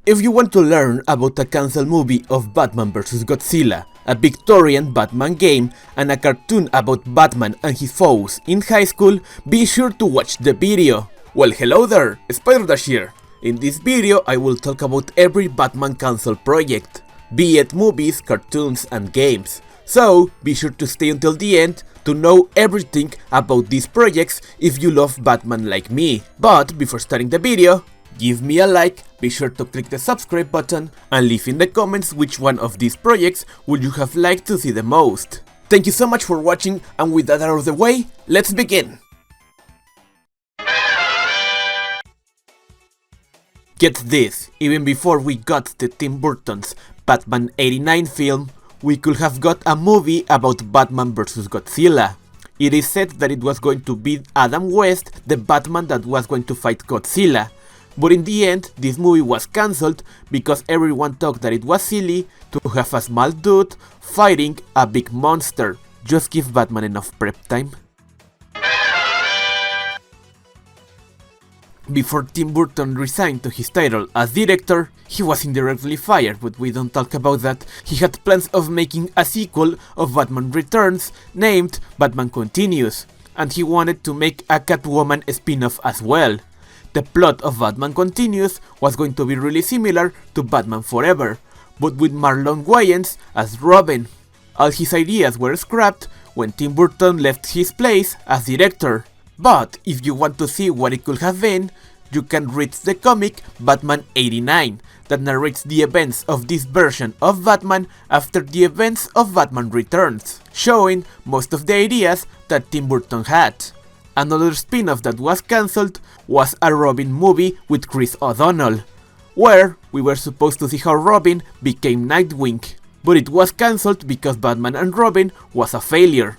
If you want to learn about a cancelled movie of Batman vs Godzilla, a Victorian Batman game, and a cartoon about Batman and his foes in high school, be sure to watch the video. Well, hello there, SpiderDash here. In this video I will talk about every Batman cancelled project, be it movies, cartoons and games. So be sure to stay until the end to know everything about these projects if you love Batman like me. But before starting the video, give me a like, be sure to click the subscribe button and leave in the comments which one of these projects would you have liked to see the most. Thank you so much for watching, and with that out of the way, let's begin! Get this, even before we got the Tim Burton's Batman '89 film, we could have got a movie about Batman vs Godzilla. It is said that it was going to be Adam West, the Batman that was going to fight Godzilla. But in the end, this movie was cancelled because everyone thought that it was silly to have a small dude fighting a big monster. Just give Batman enough prep time. Before Tim Burton resigned to his title as director, he was indirectly fired, but we don't talk about that. He had plans of making a sequel of Batman Returns named Batman Continues, and he wanted to make a Catwoman spin-off as well. The plot of Batman Continues was going to be really similar to Batman Forever, but with Marlon Wayans as Robin. All his ideas were scrapped when Tim Burton left his place as director. But if you want to see what it could have been, you can read the comic Batman '89 that narrates the events of this version of Batman after the events of Batman Returns, showing most of the ideas that Tim Burton had. Another spin-off that was cancelled was a Robin movie with Chris O'Donnell, where we were supposed to see how Robin became Nightwing, but it was cancelled because Batman and Robin was a failure.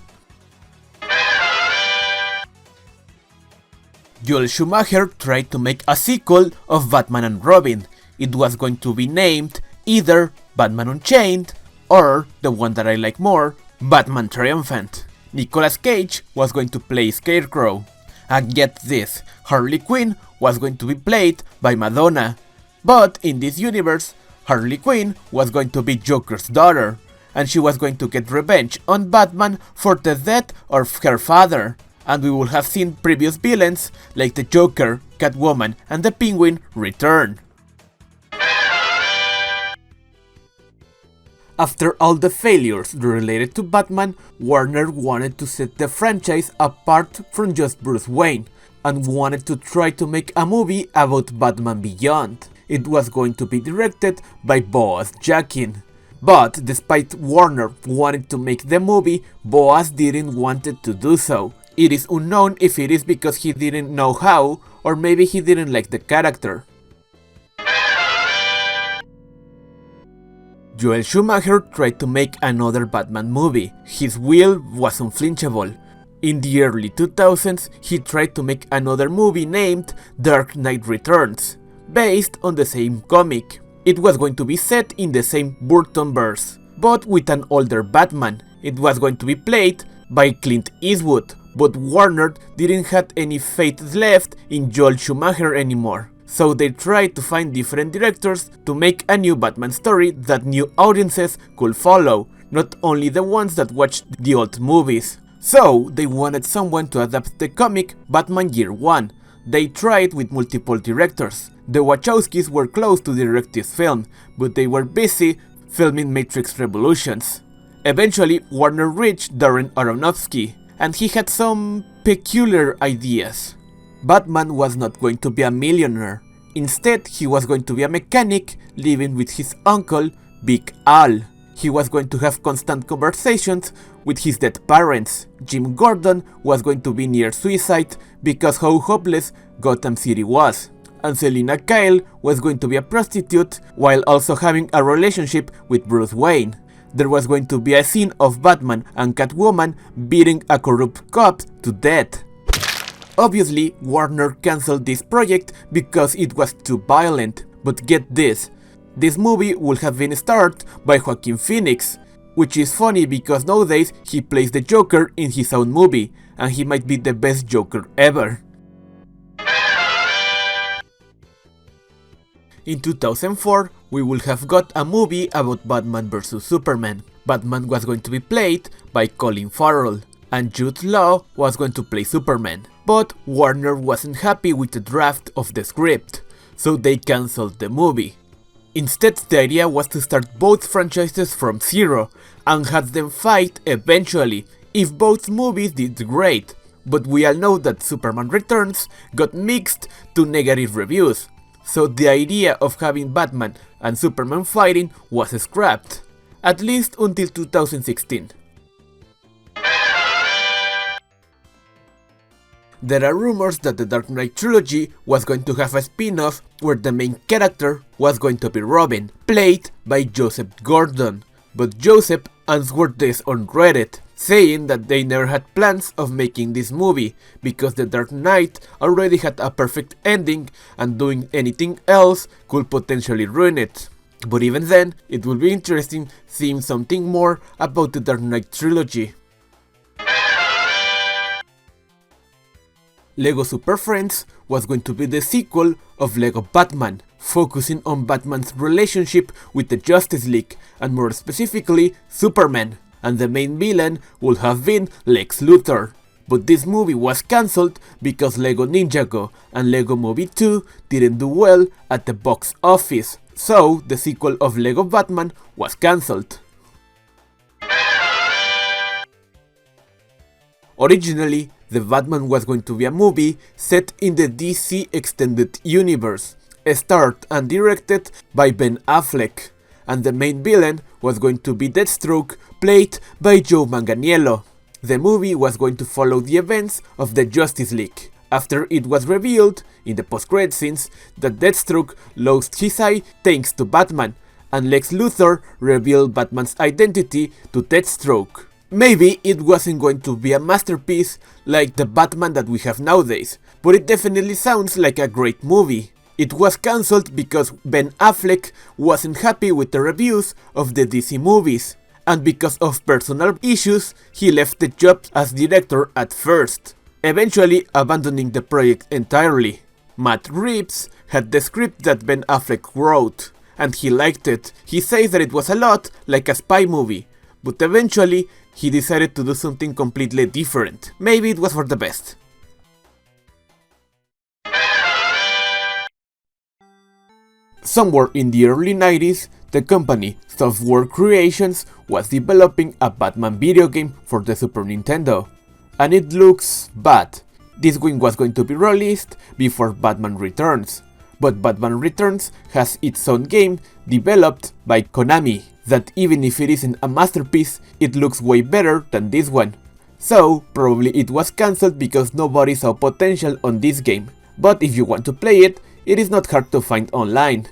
Joel Schumacher tried to make a sequel of Batman and Robin. It was going to be named either Batman Unchained or, the one that I like more, Batman Triumphant. Nicolas Cage was going to play Scarecrow. And get this, Harley Quinn was going to be played by Madonna. But in this universe, Harley Quinn was going to be Joker's daughter, and she was going to get revenge on Batman for the death of her father. And we will have seen previous villains like the Joker, Catwoman and the Penguin return. After all the failures related to Batman, Warner wanted to set the franchise apart from just Bruce Wayne, and wanted to try to make a movie about Batman Beyond. It was going to be directed by Boaz Yakin. But despite Warner wanting to make the movie, Boaz didn't want to do so. It is unknown if it is because he didn't know how, or maybe he didn't like the character. Joel Schumacher tried to make another Batman movie. His will was unflinchable. In the early 2000s, he tried to make another movie named Dark Knight Returns, based on the same comic. It was going to be set in the same Burtonverse, but with an older Batman. It was going to be played by Clint Eastwood, but Warner didn't have any faith left in Joel Schumacher anymore. So they tried to find different directors to make a new Batman story that new audiences could follow, not only the ones that watched the old movies. So they wanted someone to adapt the comic Batman Year One. They tried with multiple directors. The Wachowskis were close to direct this film, but they were busy filming Matrix Revolutions. Eventually, Warner reached Darren Aronofsky, and he had some peculiar ideas. Batman was not going to be a millionaire. Instead, he was going to be a mechanic living with his uncle, Big Al. He was going to have constant conversations with his dead parents. Jim Gordon was going to be near suicide because how hopeless Gotham City was. And Selina Kyle was going to be a prostitute while also having a relationship with Bruce Wayne. There was going to be a scene of Batman and Catwoman beating a corrupt cop to death. Obviously, Warner cancelled this project because it was too violent, but get this, this movie would have been starred by Joaquin Phoenix, which is funny because nowadays he plays the Joker in his own movie, and he might be the best Joker ever. In 2004, we would have got a movie about Batman vs Superman. Batman was going to be played by Colin Farrell, and Jude Law was going to play Superman. But Warner wasn't happy with the draft of the script, so they cancelled the movie. Instead, the idea was to start both franchises from zero and have them fight eventually, if both movies did great. But we all know that Superman Returns got mixed to negative reviews, so the idea of having Batman and Superman fighting was scrapped, at least until 2016. There are rumors that the Dark Knight trilogy was going to have a spin-off where the main character was going to be Robin, played by Joseph Gordon, but Joseph answered this on Reddit, saying that they never had plans of making this movie, because The Dark Knight already had a perfect ending and doing anything else could potentially ruin it. But even then, it will be interesting seeing something more about the Dark Knight trilogy. LEGO Super Friends was going to be the sequel of LEGO Batman, focusing on Batman's relationship with the Justice League, and more specifically Superman, and the main villain would have been Lex Luthor. But this movie was cancelled because LEGO Ninjago and LEGO Movie 2 didn't do well at the box office, so the sequel of LEGO Batman was cancelled. Originally, the Batman was going to be a movie set in the DC Extended Universe, starred and directed by Ben Affleck, and the main villain was going to be Deathstroke, played by Joe Manganiello. The movie was going to follow the events of the Justice League, after it was revealed, in the post-credit scenes, that Deathstroke lost his eye thanks to Batman, and Lex Luthor revealed Batman's identity to Deathstroke. Maybe it wasn't going to be a masterpiece like the Batman that we have nowadays, but it definitely sounds like a great movie. It was cancelled because Ben Affleck wasn't happy with the reviews of the DC movies, and because of personal issues, he left the job as director at first, eventually abandoning the project entirely. Matt Reeves had the script that Ben Affleck wrote, and he liked it. He says that it was a lot like a spy movie, but eventually he decided to do something completely different. Maybe it was for the best. Somewhere in the early 90s, the company Software Creations was developing a Batman video game for the Super Nintendo, and it looks bad. This game was going to be released before Batman Returns, but Batman Returns has its own game developed by Konami, that even if it isn't a masterpiece, it looks way better than this one. So, probably it was cancelled because nobody saw potential on this game, but if you want to play it, it is not hard to find online.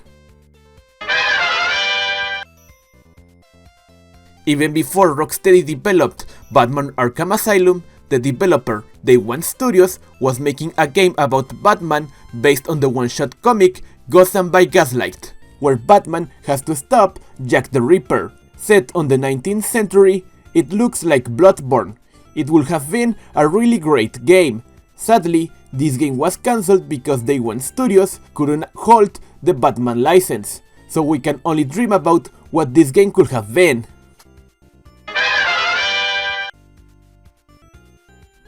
Even before Rocksteady developed Batman Arkham Asylum, the developer Day One Studios was making a game about Batman based on the one-shot comic Gotham by Gaslight, where Batman has to stop Jack the Ripper. Set on the 19th century, it looks like Bloodborne. It would have been a really great game. Sadly, this game was cancelled because Day One Studios couldn't hold the Batman license, so we can only dream about what this game could have been.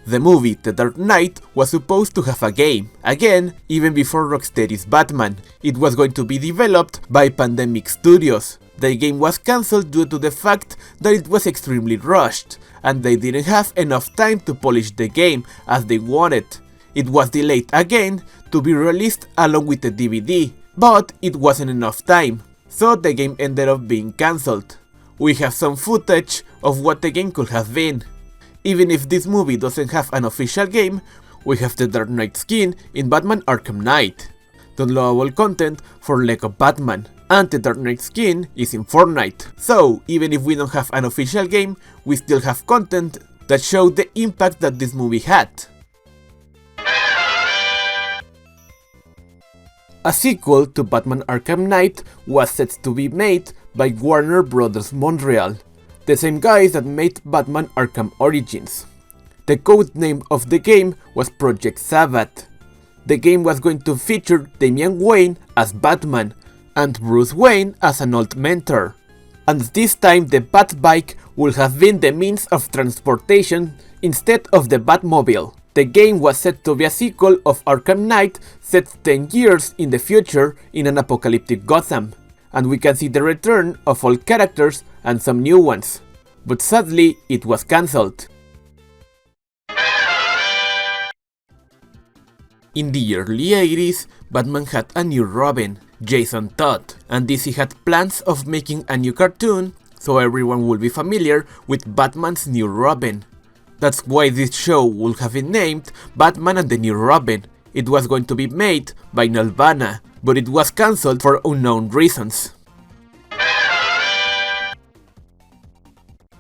The movie The Dark Knight was supposed to have a game, again, even before Rocksteady's Batman. It was going to be developed by Pandemic Studios. The game was cancelled due to the fact that it was extremely rushed, and they didn't have enough time to polish the game as they wanted. It was delayed again to be released along with the DVD, but it wasn't enough time, so the game ended up being cancelled. We have some footage of what the game could have been. Even if this movie doesn't have an official game, we have the Dark Knight skin in Batman Arkham Knight, downloadable content for LEGO Batman, and the Dark Knight skin is in Fortnite. So even if we don't have an official game, we still have content that show the impact that this movie had. A sequel to Batman Arkham Knight was set to be made by Warner Bros. Montreal, the same guys that made Batman Arkham Origins. The code name of the game was Project Sabbath. The game was going to feature Damian Wayne as Batman, and Bruce Wayne as an old mentor. And this time the Batbike would have been the means of transportation instead of the Batmobile. The game was said to be a sequel of Arkham Knight set 10 years in the future in an apocalyptic Gotham, and we can see the return of all characters and some new ones. But sadly, it was cancelled. In the early 80s, Batman had a new Robin, Jason Todd, and DC had plans of making a new cartoon, so everyone would be familiar with Batman's new Robin. That's why this show would have been named Batman and the New Robin. It was going to be made by Nelvana, but it was cancelled for unknown reasons.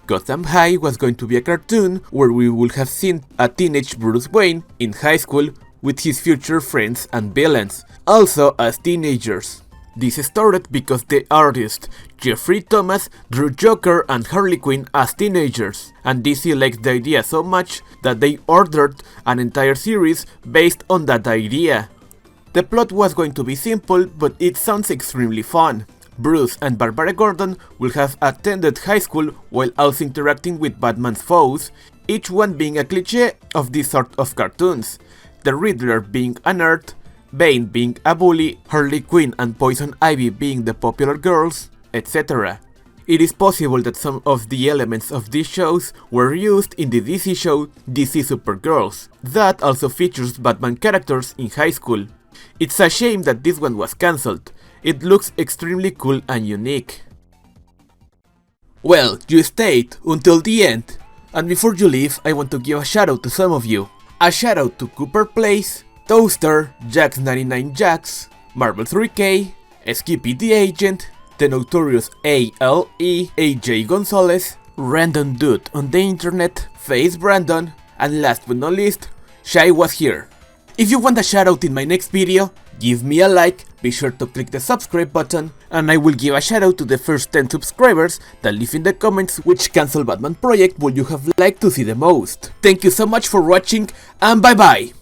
Gotham High was going to be a cartoon where we would have seen a teenage Bruce Wayne in high school with his future friends and villains, also as teenagers. This started because the artist Jeffrey Thomas drew Joker and Harley Quinn as teenagers, and DC liked the idea so much that they ordered an entire series based on that idea. The plot was going to be simple, but it sounds extremely fun. Bruce and Barbara Gordon will have attended high school while also interacting with Batman's foes, each one being a cliché of this sort of cartoons. The Riddler being a nerd, Bane being a bully, Harley Quinn and Poison Ivy being the popular girls, etc. It is possible that some of the elements of these shows were used in the DC show DC Supergirls, that also features Batman characters in high school. It's a shame that this one was cancelled. It looks extremely cool and unique. Well, you stayed until the end, and before you leave I want to give a shout out to some of you. A shout out to Cooper Place, Toaster, Jax99Jax, Marvel 3K, Skippy the Agent, the notorious ALE, AJ Gonzalez, Random Dude on the internet, Face Brandon, and last but not least, Shy was here. If you want a shoutout in my next video, give me a like, be sure to click the subscribe button, and I will give a shoutout to the first 10 subscribers that leave in the comments which Cancel Batman project would you have liked to see the most. Thank you so much for watching, and bye bye!